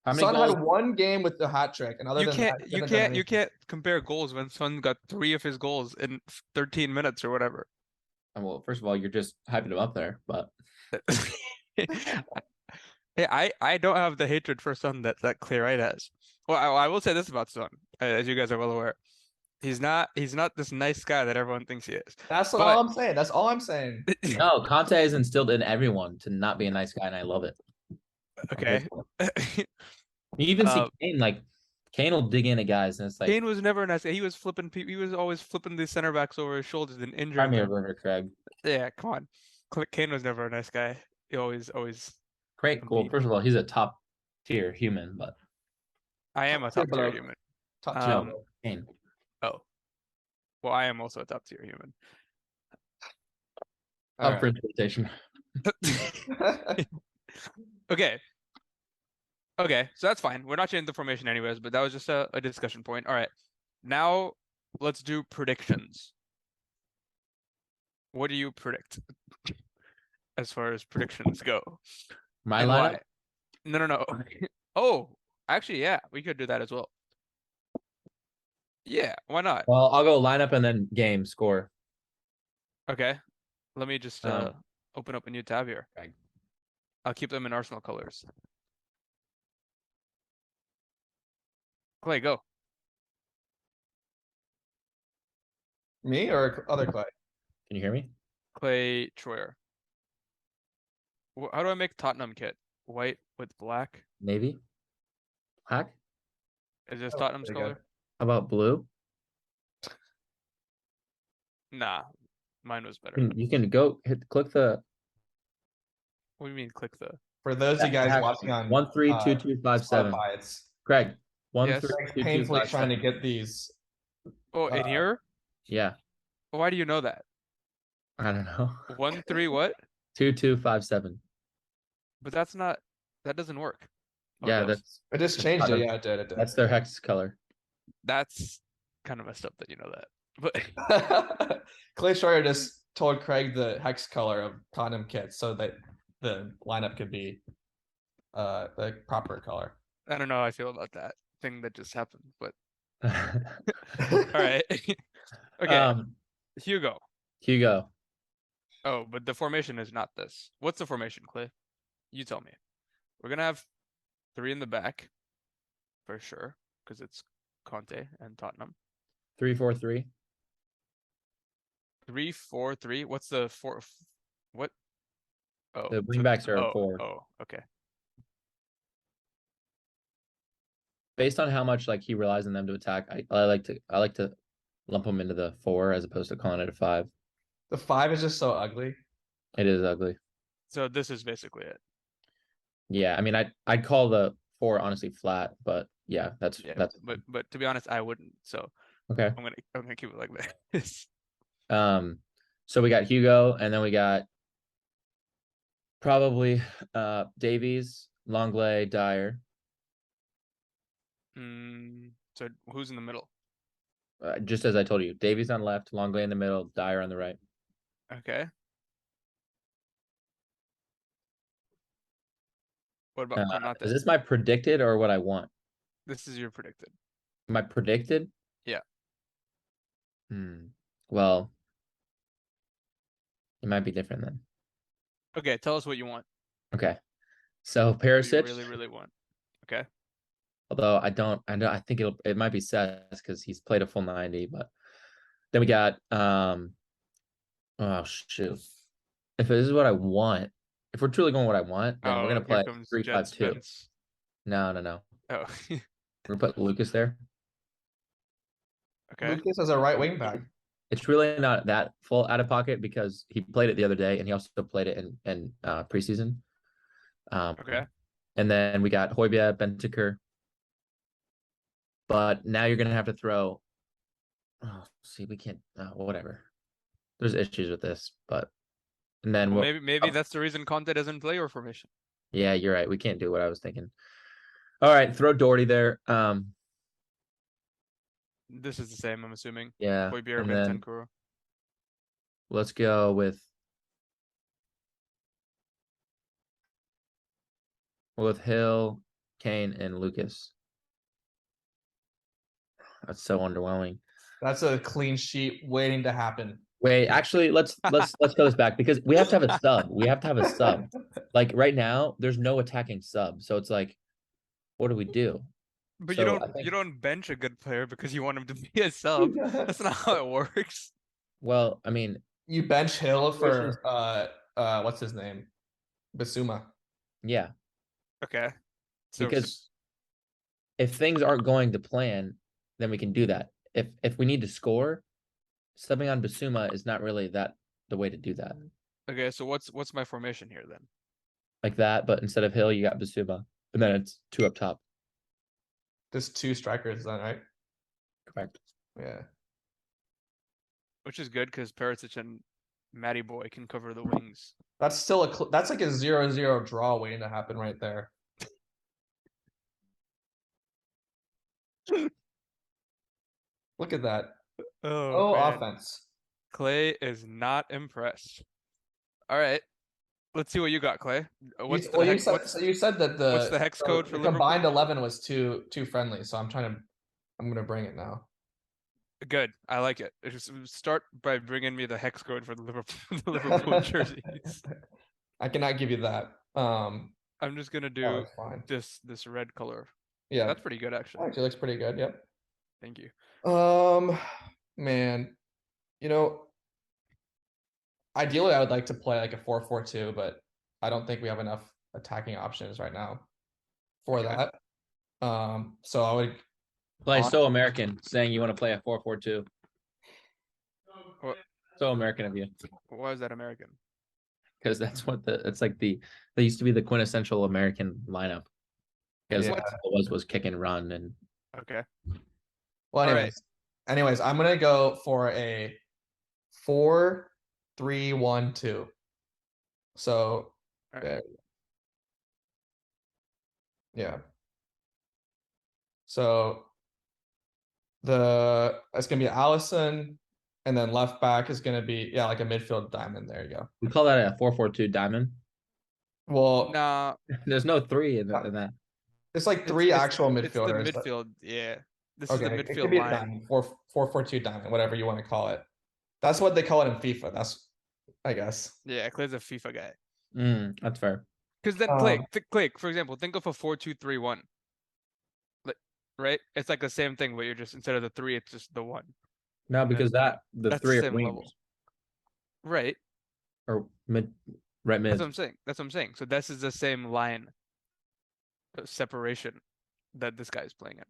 How many Son goals? had one game with the hat trick, and other You than can't that, he you hasn't done can't you anything. can't compare goals when Son got 3 of his goals in 13 minutes or whatever. Well, first of all, you're just hyping him up there, but Hey, I don't have the hatred for Son that Clear Right has. Well, I will say this about Son, as you guys are well aware. He's not this nice guy that everyone thinks he is. That's all But I'm saying. That's all I'm saying. no, Conte has instilled in everyone to not be a nice guy, and I love it. okay. You even see Uh, Kane, like Kane will dig into guys, and it's like Kane was never a nice guy. He was flipping he was always flipping the center backs over his shoulders and injuring Premier them. Werner Craig. Yeah, come on. Kane was never a nice guy. He always Great, cool. mean. First of all, he's a top tier human, but I am a top tier bloke. human. Top tier. Um, bloke. Kane. Oh. Well, I am also a top tier human. All Up for right. interpretation. Okay. Okay, so that's fine. We're not changing the formation anyways, but that was just a discussion point. All right. Now let's do predictions. What do you predict as far as predictions go? My And lineup. why? No. Oh, actually, yeah, we could do that as well. Yeah, why not? Well, I'll go lineup and then game score. Okay. Let me just open up a new tab here. Okay. I'll keep them in Arsenal colors. Clay, go. Me or other Clay? Can you hear me? Clay Troyer. How do I make Tottenham kit? White with black? Navy? Black? Is this Oh, Tottenham's pretty color? good. How about blue? Nah, mine was better. You can go click the What do you mean click the? For those of you guys hash watching on 132257. Spotify, it's Craig, Yes. Greg's painfully trying to 132257. get these. Oh, in here? Yeah, Why do you know that? I don't know. 1-3 what? 2257. But that's not. That doesn't work. Oh, it Yeah, does. I just changed it. Yeah, it did. That's their hex color. That's kind of messed up that you know that. But Clay Schroyer just told Craig the hex color of Tottenham kits so that the lineup could be the proper color. I don't know how I feel about that thing that just happened. But All all right. Okay, Hugo. Hugo. Oh, but the formation is not this. What's the formation, Clay? You tell me. We're gonna have 3 in the back for sure because it's Conte and Tottenham. 3-4-3. 3-4-3. What's the four? What? Oh, The wingbacks are 4. Oh, okay. Based on how much like he relies on them to attack, I like to lump him into the 4 as opposed to calling it a 5. The 5 is just so ugly. It is ugly. So this is basically it. Yeah, I mean, I'd call the 4 honestly flat, but yeah, that's. But to be honest, I wouldn't. So Okay. I'm gonna keep it like this. So we got Hugo, and then we got probably Davies, Longley, Dyer. So who's in the middle? Just as I told you, Davies on left, Longley in the middle, Dyer on the right. Okay. What about Konate? Is this my predicted or what I want? This is your predicted. My predicted? Yeah. Well, it might be different then. Okay, tell us what you want. Okay. So What you Perisic. really, really want. Okay. Although I think it might be Seth because he's played a full 90, but then we got oh shoot. If this is what I want, if we're truly going what I want, then we're gonna play 3-5-2. No. Oh. We're gonna put Lucas there. Okay. Lucas as a right wing back. It's really not that full out of pocket because he played it the other day and he also played it in preseason. Okay. And then we got Højbjerg, Bentancur. But now you're gonna have to throw. Oh, see, we can't. Whatever. There's issues with this, but and then Well, maybe that's the reason Conte doesn't play your formation. Yeah, you're right. We can't do what I was thinking. All right, throw Doherty there. This is the same, I'm assuming. Yeah, Højbjerg, and then Bentancur. let's go with Hill, Kane, and Lucas. That's so underwhelming. That's a clean sheet waiting to happen. Wait, actually, let's go this back because we have to have a sub. We have to have a sub. Like right now, there's no attacking sub, so it's like, what do we do? But So you don't bench a good player because you want him to be a sub. That's not how it works. Well, I mean, You bench Hill for what's his name? Basuma. yeah, Okay. So because if things aren't going to plan, then we can do that. If we need to score, subbing on Basuma is not really the way to do that. okay, so what's my formation here then? Like that, but instead of Hill, you got Basuma, and then it's 2 up top. Just 2 strikers, then, right? Correct. Yeah. Which is good because Perisic and Matty Boy can cover the wings. That's still that's like a 0-0 draw waiting to happen right there. Look at that. Oh, man. Offense. Clay is not impressed. All right. Let's see what you got, Clay. You said that what's the hex code for the Liverpool? combined 11 was too friendly, so I'm gonna bring it now. Good. I like it. Just start by bringing me the hex code for the Liverpool jerseys. I cannot give you that. I'm just gonna do fine. this red color. Yeah, That's pretty good, actually. actually looks pretty good. Yep. Thank you. Man, you know, ideally I would like to play like a 4-4-2, but I don't think we have enough attacking options right now for Okay. that. So I would Play so American, saying you want to play a 4-4-2. What, So American of you, why is that American? because that's what they used to be the quintessential American lineup. Because Yeah. all it was kick and run and Okay. Well, All right. anyways, I'm gonna go for a 4-3-1-2. So All right. there, yeah. So it's gonna be Allison, and then left back is gonna be like a midfield diamond. There you go. we call that a 4-4-2 diamond. Well, Nah, There's no 3 in that. it's like three actual it's the midfielders. midfield. Yeah. This is the Okay, it could midfield be a line. diamond, 4-4-2 diamond, whatever you want to call it. That's what they call it in FIFA. That's, I guess. Yeah, Clay's a FIFA guy. That's fair. Because then Clay, for example, think of a 4-2-3-1. Right? It's like the same thing, but you're just instead of the 3, it's just the 1. No, because the That's 3 the are same wingers level. Right. or right mid. That's what I'm saying. That's what I'm saying. So this is the same line separation that this guy is playing in.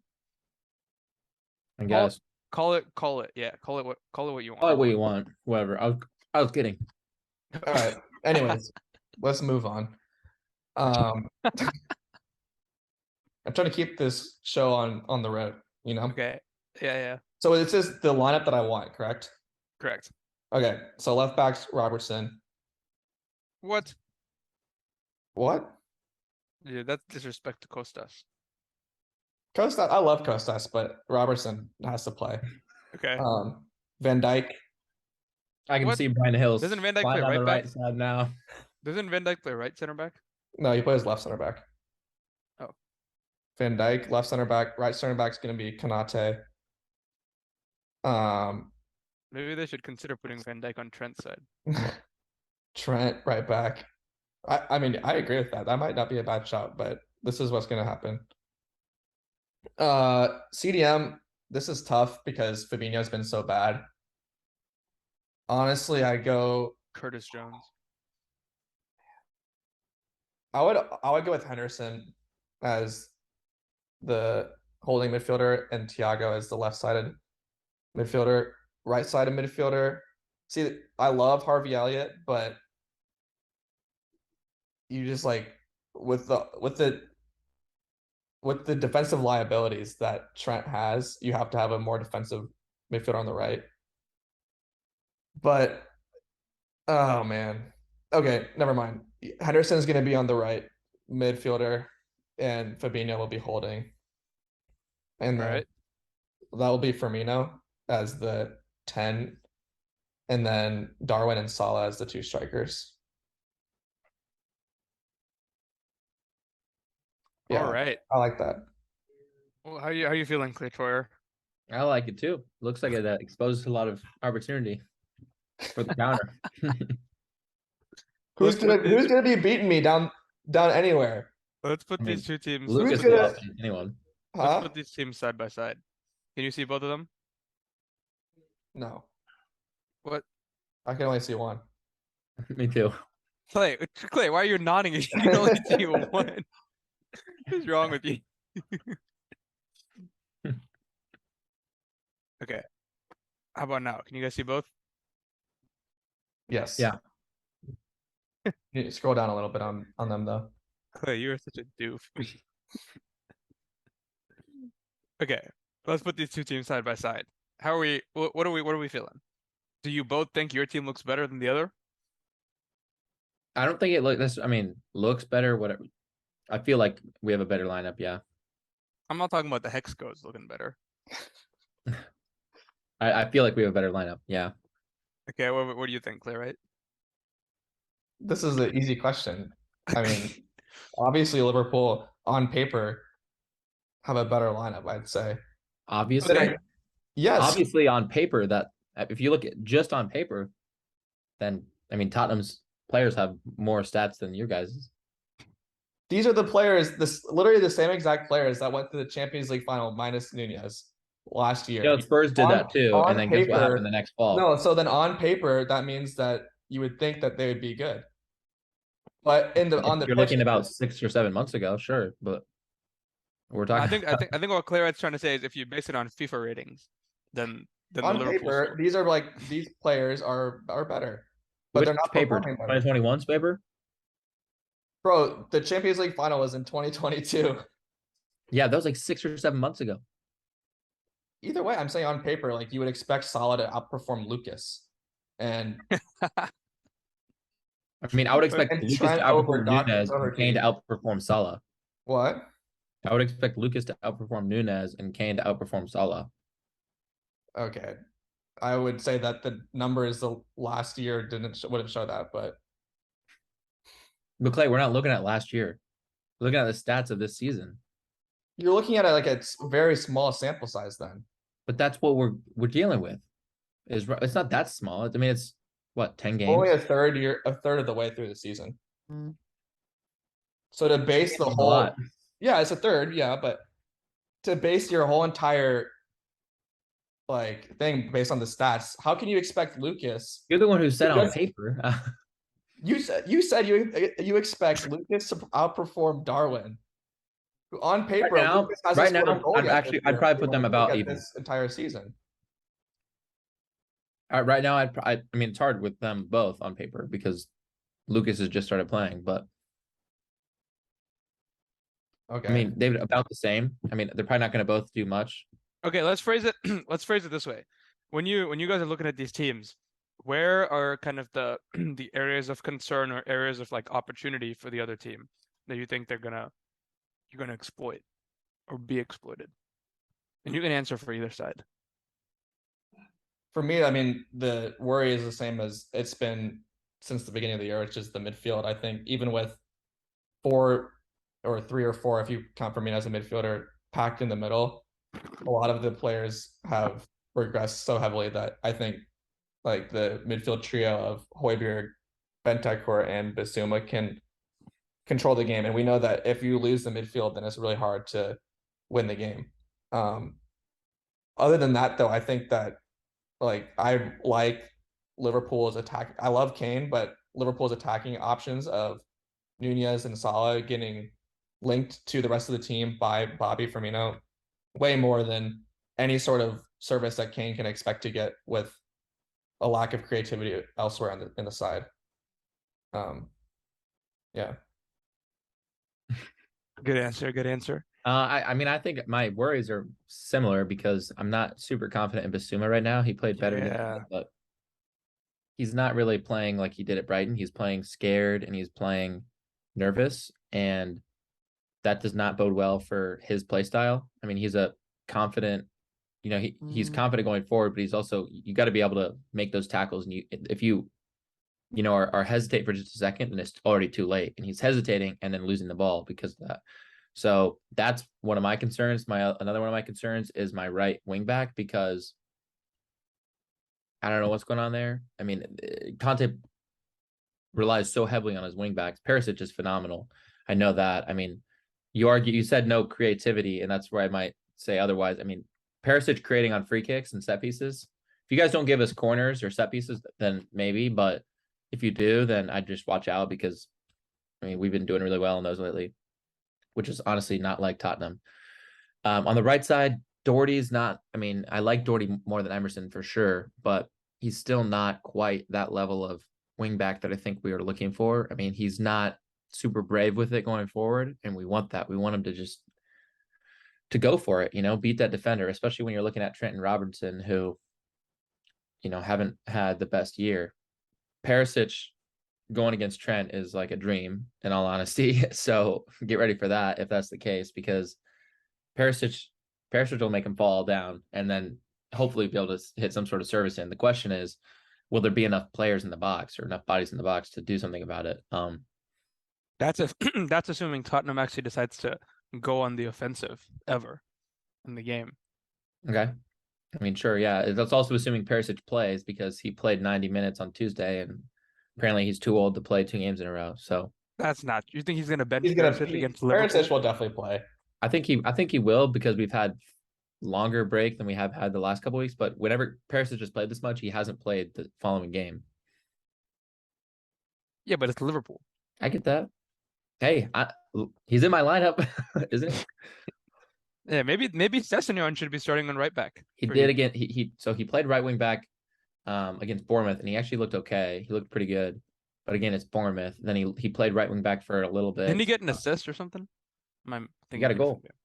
I guess. Call it. Yeah, call it what you want. Call it what you want. Whatever. I was kidding. All right. Anyways, let's move on. I'm trying to keep this show on the road, you know? Okay. Yeah. So this is the lineup that I want, correct? Correct. Okay. So left back's Robertson. What? What? Yeah, that's disrespect to Costas. Kostas, I love Kostas, but Robertson has to play. Okay. Van Dyke. I can What? see Brian Hills Doesn't Van Dijk flying play on the right right back? side now. Doesn't Van Dijk play right center back? No, he plays left center back. Oh. Van Dyke, left center back. Right center back's gonna be Konate. Maybe they should consider putting Van Dijk on Trent's side. Trent, right back. I mean, I agree with that. That might not be a bad shot, but this is what's gonna happen. CDM, this is tough because Fabinho's been so bad. Honestly, I Curtis Jones. would go with Henderson as the holding midfielder and Thiago as the left-sided midfielder, right-sided midfielder. See, I love Harvey Elliott, but you just like with the defensive liabilities that Trent has, you have to have a more defensive midfielder on the right. But oh man. Okay, never mind. Henderson's gonna be on the right midfielder, and Fabinho will be holding. And All then right. that will be Firmino as the 10, and then Darwin and Salah as the 2 strikers. Yeah, All right. I like that. Well, how you feeling, Clay Troyer? I like it too. Looks like it exposes a lot of opportunity for the counter. Who's gonna be beating me down anywhere? Let's put I mean, these two teams. Lucas gonna- will outbeat anyone. Let's Huh? put these teams side by side. Can you see both of them? No, What? I can only see one. Me too. Clay, why are you nodding if you can only see one? What's wrong with you? Okay. How about now? Can you guys see both? Yes. Yeah. You scroll down a little bit on them though. Clay, you are such a doof. Okay, let's put these two teams side by side. How are we? What are we feeling? Do you both think your team looks better than the other? I don't think it looks better. Whatever. I feel like we have a better lineup. Yeah. I'm not talking about the hex codes looking better. I feel like we have a better lineup. Yeah. Okay, what do you think, Clay? Right? This is an easy question. I mean, obviously Liverpool on paper have a better lineup, I'd say. Obviously. Okay. Yes. Obviously, on paper, that if you look at just on paper, then I mean Tottenham's players have more stats than you guys. These are the players, literally the same exact players that went to the Champions League final minus Nunez last year. You know, Spurs did that too, and then guess what happened the next fall? No, so then on paper, that means that you would think that they would be good. But on the You're pitch, looking about 6 or 7 months ago, sure, but we're talking. I think what Claire's trying to say is if you base it on FIFA ratings, then the on Liverpool paper, score. these are like these players are better, but Which they're not paper? performing better. 2021's paper? Bro, the Champions League final was in 2022. Yeah, that was like 6 or 7 months ago. Either way, I'm saying on paper, like you would expect Salah to outperform Lucas, and I mean, I would expect and Lucas Trent to over outperform Nunez and Kane to Doherty. outperform Salah. What? I would expect Lucas to outperform Nunez and Kane to outperform Salah. Okay, I would say that the numbers the last year wouldn't show that, but Clay, we're not looking at last year. We're looking at the stats of this season. you're looking at it like it's very small sample size then. But that's what we're dealing with. It's not that small. I mean, it's what, 10 games? Only a third of the way through the season. So to base the whole, lot. yeah, it's a third, yeah, but to base your whole entire like thing based on the stats, how can you expect Lucas? You're the one who said on Because- paper. You said you expect Lucas to outperform Darwin. Who on paper, Right now- Lucas hasn't right scored a now, goal yet this I'd year, probably put them about at even. this entire season. Right now, I mean, it's hard with them both on paper because Lucas has just started playing, but Okay. I mean, they're about the same. I mean, they're probably not going to both do much. Okay, let's phrase it. Let's phrase it this way: when you guys are looking at these teams, where are kind of the the areas of concern or areas of like opportunity for the other team that you think you're gonna exploit or be exploited? And you can answer for either side. For me, I mean, the worry is the same as it's been since the beginning of the year, which is the midfield. I think even with 4 or 3 or 4, if you count Firmino as a midfielder, packed in the middle, a lot of the players have regressed so heavily that I think like the midfield trio of Højbjerg, Bentancur, and Bissouma can control the game. And we know that if you lose the midfield, then it's really hard to win the game. Other than that, though, I think that like I like Liverpool's attack. I love Kane, but Liverpool's attacking options of Nunez and Salah getting linked to the rest of the team by Bobby Firmino way more than any sort of service that Kane can expect to get with a lack of creativity elsewhere in the side. Yeah. Good answer. Good answer. I mean, I think my worries are similar because I'm not super confident in Bissouma right now. He played better than, but he's not really playing like he did at Brighton. He's playing scared and he's playing nervous, and that does not bode well for his play style. I mean, he's a confident, he's confident going forward, but he's also, you got to be able to make those tackles. And if you are hesitate for just a second, then it's already too late. And he's hesitating and then losing the ball because of that. So that's one of my concerns. Another one of my concerns is my right wing back, because I don't know what's going on there. I mean, Conte relies so heavily on his wing backs. Perisic is phenomenal. I know that. I mean, you said no creativity, and that's where I might say otherwise. I mean, Perisic creating on free kicks and set pieces. If you guys don't give us corners or set pieces, then maybe. But if you do, then I'd just watch out, because I mean, we've been doing really well in those lately, which is honestly not like Tottenham. On the right side, Doherty's not, I mean, I like Doherty more than Emerson for sure, but he's still not quite that level of wing back that I think we are looking for. I mean, he's not super brave with it going forward, and we want that. We want him to go for it, beat that defender, especially when you're looking at Trent and Robertson, who, haven't had the best year. Perisic going against Trent is like a dream, in all honesty. So get ready for that if that's the case, because Perisic will make him fall down and then hopefully be able to hit some sort of service in. The question is, will there be enough players in the box or enough bodies in the box to do something about it? That's assuming Tottenham actually decides to go on the offensive ever in the game. Okay. I mean, sure, yeah. That's also assuming Perisic plays, because he played 90 minutes on Tuesday, and apparently he's too old to play 2 games in a row. So That's not. You think he's gonna bench He's gonna Perisic against Liverpool? Perisic will definitely play. I think he will, because we've had longer break than we have had the last couple weeks. But whenever Paris has just played this much, he hasn't played the following game. Yeah, but it's Liverpool. I get that. Hey, he's in my lineup, isn't he? Yeah, maybe Sessegnon should be starting on right back. He for did you. again. He played right wing back against Bournemouth, and he actually looked okay. He looked pretty good. But again, it's Bournemouth. Then he played right wing back for a little Didn't he bit. get an assist or something? Am I He got a thinking goal. different?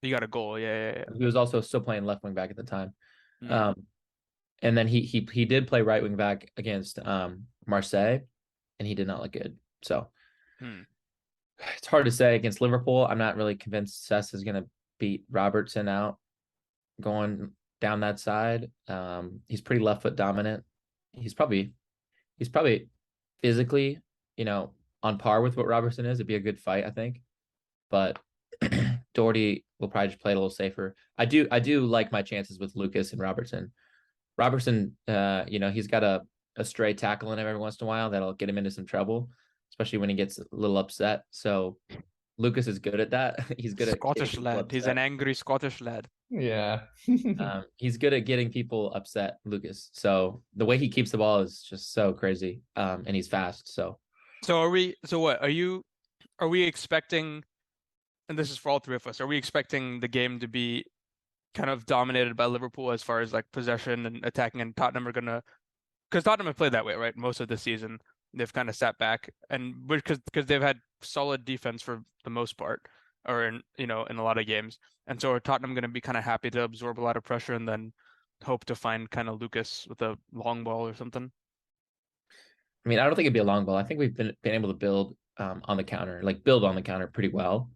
He got a goal. Yeah. He was also still playing left wing back at the time. Mm. And then he did play right wing back against Marseille, and he did not look good. So it's hard to say against Liverpool. I'm not really convinced Cess is going to beat Robertson out going down that side. He's pretty left foot dominant. He's probably physically, on par with what Robertson is. It'd be a good fight, I think. But Doherty will probably just play it a little safer. I do like my chances with Lucas and Robertson. Robertson, he's got a stray tackle in him every once in a while that'll get him into some trouble, especially when he gets a little upset. So Lucas is good at that. He's good at Scottish lad. He's an angry Scottish lad. Yeah. He's good at getting people upset, Lucas. So the way he keeps the ball is just so crazy. And he's fast. So what are we expecting, and this is for all three of us, are we expecting the game to be kind of dominated by Liverpool as far as like possession and attacking, and Tottenham are gonna, because Tottenham have played that way, right? Most of the season, they've kind of sat back, and because they've had solid defense for the most part, or in a lot of games, and so are Tottenham going to be kind of happy to absorb a lot of pressure and then hope to find kind of Lucas with a long ball or something? I mean, I don't think it'd be a long ball. I think we've been able to build on the counter, build on the counter pretty well.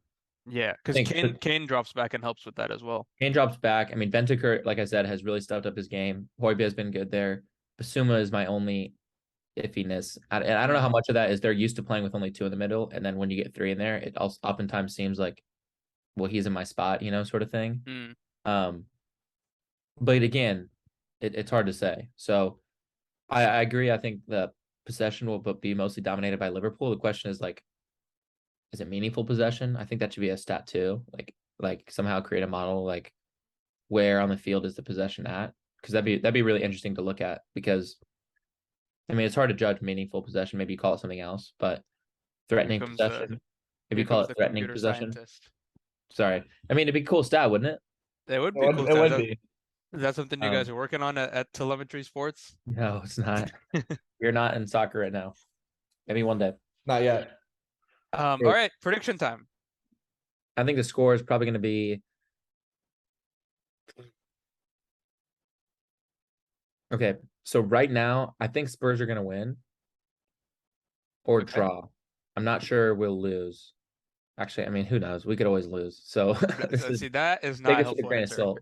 Yeah, I because think Kane drops back and helps with that as well. Kane drops back. I mean, Bentancur, like I said, has really stepped up his game. Højbjerg has been good there. Basuma is my only iffiness. And I don't know how much of that is they're used to playing with only two in the middle. And then when you get three in there, it also oftentimes seems like, well, he's in my spot, sort of thing. But again, it's hard to say. So I agree. I think the possession will be mostly dominated by Liverpool. The question is is it meaningful possession? I think that should be a stat too. Like somehow create a model like where on the field is the possession at? Because that'd be really interesting to look at, because I mean it's hard to judge meaningful possession. Maybe you call it something else, but threatening possession. If you call it the threatening computer possession. scientist. Sorry. I mean it'd be a cool stat, wouldn't it? It would be cool. It would be. Is that something you guys are working on at Telemetry Sports? No, it's not. You're not in soccer right now. Maybe one day. Not yet. All right, prediction time. I think the score is probably going to be okay. So right now, I think Spurs are going to win or draw. I'm not sure we'll lose. Actually, I mean, who knows? We could always lose. So See, that is not take a it with a helpful grain of answer. salt.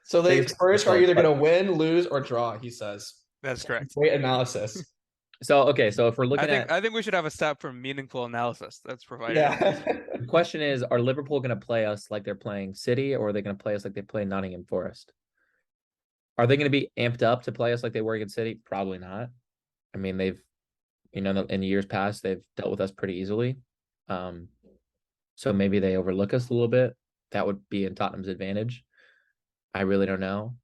So the Take it Spurs with a are grain either of salt. going to win, lose, or draw. He says. That's correct. Great analysis. So okay, so if we're looking at, I think we should have a stat for meaningful analysis. That's provided. Yeah. the question is, are Liverpool going to play us like they're playing City, or are they going to play us like they play Nottingham Forest? Are they going to be amped up to play us like they were against City? Probably not. I mean, they've, in years past, they've dealt with us pretty easily. So maybe they overlook us a little bit. That would be in Tottenham's advantage. I really don't know.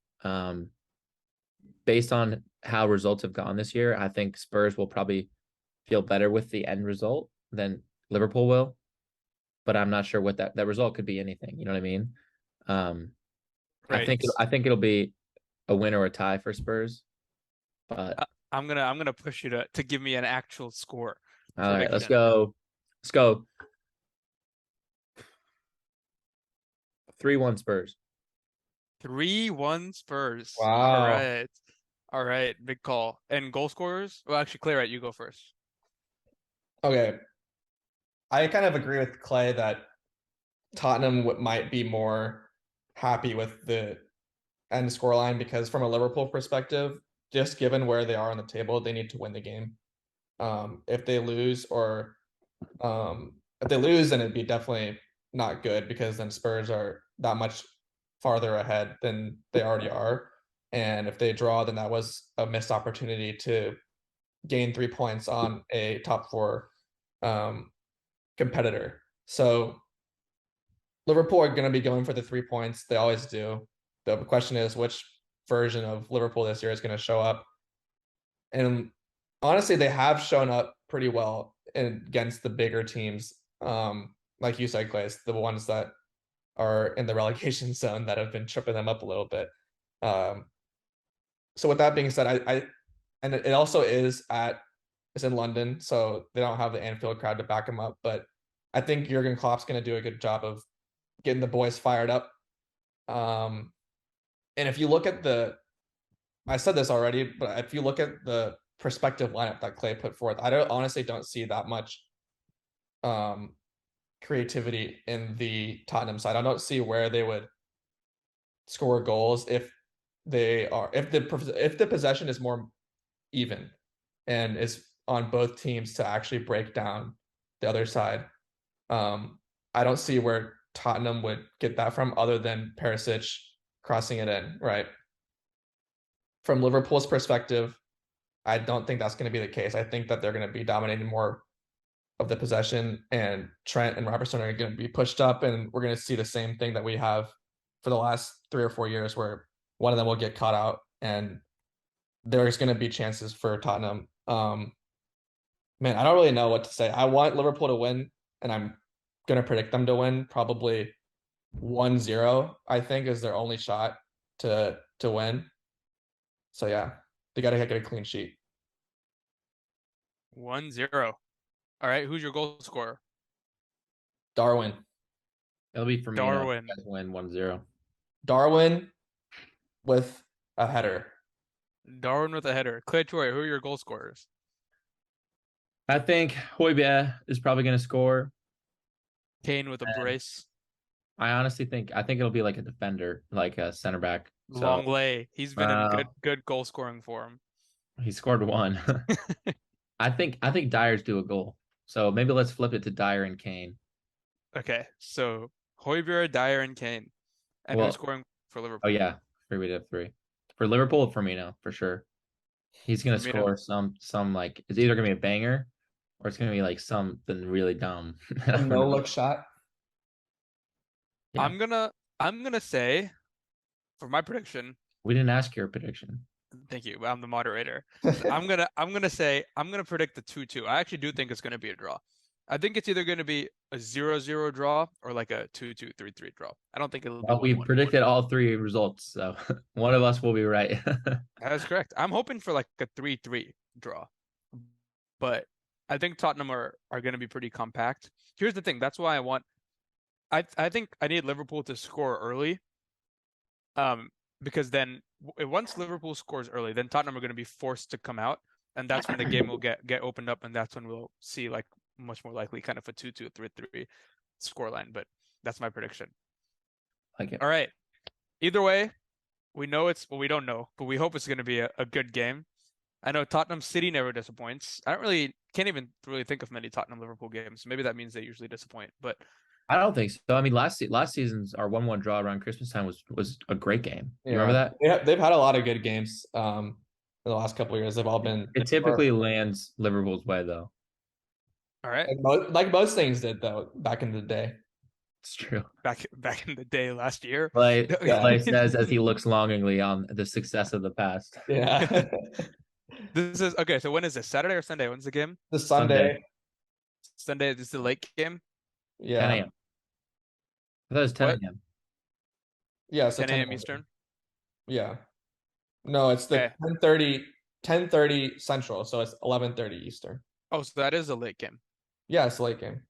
Based on how results have gone this year, I think Spurs will probably feel better with the end result than Liverpool will. But I'm not sure what that result could be. Anything, you know what I mean? Right. I think it'll be a win or a tie for Spurs. But I'm gonna push you to give me an actual score. All right, let's go. 3-1 Spurs. 3-1 Spurs. Wow. All right, big call. And goal scorers? Well, actually, Clay, right, you go first. Okay. I kind of agree with Clay that Tottenham might be more happy with the end scoreline, because from a Liverpool perspective, just given where they are on the table, they need to win the game. If they lose, then it'd be definitely not good, because then Spurs are that much farther ahead than they already are. And if they draw, then that was a missed opportunity to gain 3 points on a top four competitor. So Liverpool are going to be going for the 3 points. They always do. The question is which version of Liverpool this year is going to show up. And honestly, they have shown up pretty well against the bigger teams. Like you said, Clay, the ones that are in the relegation zone that have been tripping them up a little bit. So with that being said, and it also it's in London, so they don't have the Anfield crowd to back them up. But I think Jurgen Klopp's going to do a good job of getting the boys fired up. And if you look at I said this already, but if you look at the prospective lineup that Clay put forth, I honestly don't see that much creativity in the Tottenham side. I don't see where they would score goals if the possession is more even and is on both teams to actually break down the other side. I don't see where Tottenham would get that from other than Perisic crossing it in, right? From Liverpool's perspective, I don't think that's going to be the case. I think that they're going to be dominating more of the possession, and Trent and Robertson are going to be pushed up, and we're going to see the same thing that we have for the last 3 or 4 years, where one of them will get caught out, and there's going to be chances for Tottenham. Man, I don't really know what to say. I want Liverpool to win, and I'm going to predict them to win probably 1-0, I think, is their only shot to win. So yeah, they got to get a clean sheet. 1-0. All right, who's your goal scorer? Darwin. It'll be Firmino. Darwin. You guys win 1-0. Darwin with a header. Darwin with a header. Clay Troy, who are your goal scorers? I think Højbjerg is probably going to score. Kane with a brace. I honestly think it'll be like a defender, like a center back. Long lay. He's been in good goal scoring for him. He scored one. I think Dyer's do a goal. So maybe let's flip it to Dyer and Kane. Okay, so Højbjerg, Dyer, and Kane. And who's scoring for Liverpool? Oh yeah, we have 3. For Liverpool, Firmino for sure. He's gonna score some like it's either gonna be a banger or it's gonna be like something really dumb. A no look shot. Yeah. I'm gonna say for my prediction. We didn't ask your prediction. Thank you. I'm the moderator. I'm gonna predict the 2-2. I actually do think it's gonna be a draw. I think it's either gonna be a 0-0 draw or like a 2-2, 3-3 draw. I don't think it'll be. Well, we predicted all 3 results, so one of us will be right. That's correct. I'm hoping for like a 3-3 draw, but I think Tottenham are gonna be pretty compact. Here's the thing. That's why I think I need Liverpool to score early. Because then once Liverpool scores early, then Tottenham are going to be forced to come out, and that's when the game will get opened up, and that's when we'll see like much more likely kind of a 2-2, 3-3 scoreline. But that's my prediction. Like it. All right. Either way, we don't know, but we hope it's going to be a good game. I know Tottenham City never disappoints. Can't even really think of many Tottenham Liverpool games. Maybe that means they usually disappoint, but I don't think so. I mean, last season's our 1-1 draw around Christmas time was a great game. You remember that? Yeah, they've had a lot of good games in the last couple of years. They've all been. It typically lands Liverpool's way, though. All right, like most things did though back in the day. It's true. Back in the day last year. Clay says as he looks longingly on the success of the past. Yeah. This is okay. So when is this? Saturday or Sunday? When's the game? The Sunday. Sunday. This is the late game. Yeah. 10 a.m. I thought it was 10 a.m. Yeah, so 10 a.m. Eastern. Yeah. No, it's the 10:30 Central, so it's 11:30 Eastern. Oh, so that is a late game. Yeah, it's a late game.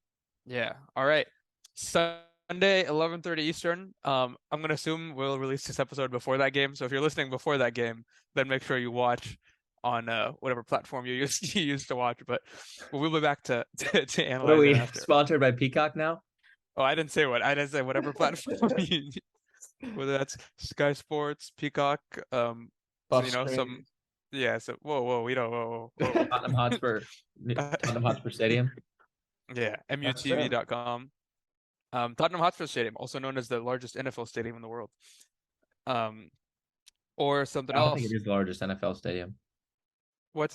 Yeah. All right. Sunday, 11:30 Eastern. I'm gonna assume we'll release this episode before that game. So if you're listening before that game, then make sure you watch on whatever platform you use to watch. But we'll be back to analyze. Are we sponsored by Peacock now? Oh, I didn't say what. I didn't say whatever platform you use. Whether that's Sky Sports, Peacock, so, some. Yeah. So whoa, we don't. Whoa. Tottenham Hotspur Stadium. Yeah, MUTV.com. Tottenham Hotspur Stadium, also known as the largest NFL stadium in the world. Or something else. I don't think it is the largest NFL stadium.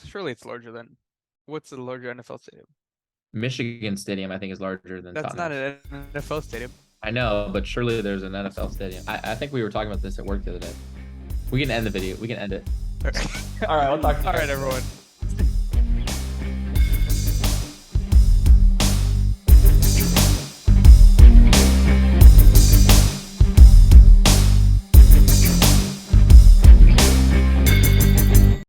Surely it's larger than. What's the larger NFL stadium? Michigan Stadium, I think, is larger than That's not Tottenham's. an NFL stadium. I know, but surely there's an NFL stadium. I think we were talking about this at work the other day. We can end the video. We can end it. All right, we'll talk to you All guys. right, everyone.